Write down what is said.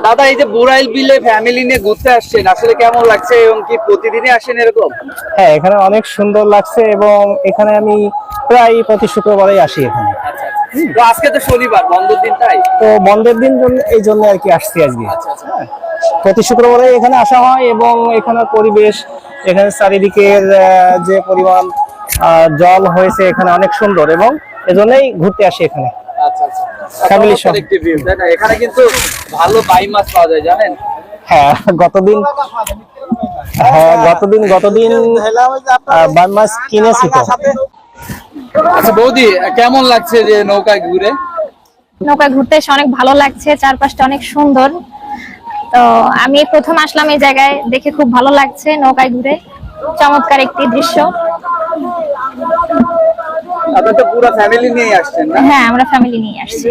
দাদা, এই যে বুড়াইল বিলে ফ্যামিলি নিয়ে ঘুরতে আসছেন, আসলে কেমন লাগছে এবং কি প্রতিদিনই আসেন এরকম? হ্যাঁ, এখানে অনেক সুন্দর লাগছে এবং এখানে আমি প্রায় প্রতি শুক্রবারেই আসি এখানে। তো আজকে তো শনিবার, বন্ধের দিন, তাই? তো বন্ধের দিন এই জন্য আর কি আসছি আজকে। আচ্ছা আচ্ছা। প্রতি শুক্রবারে এখানে আসা হয় এবং এখানের পরিবেশ, এখানে চারিদিকের যে পরিমাণ জল হয়েছে এখানে অনেক সুন্দর এবং এজন্যই ঘুরতে আসি এখানে। আচ্ছা আচ্ছা। Family সহ। একটি view, তাই না? এখানে কিন্তু ভালো বাই মাছ পাওয়া যায়, জানেন? হ্যাঁ, গতদিন বান মাছ কিনেছি তো। আচ্ছা বৌদি, কেমন লাগছে যে নৌকায় ঘুরে? নৌকায় ঘুরতে এসে অনেক ভালো লাগছে, চারপাশটা অনেক সুন্দর। তো আমি প্রথম আসলাম এই জায়গায়, দেখে খুব ভালো লাগছে। নৌকায় ঘুরে চমৎকার একটি দৃশ্য। আপনার তো পুরো ফ্যামিলি নিয়ে আসছেন না? হ্যাঁ, আমরা ফ্যামিলি নিয়ে আসছি।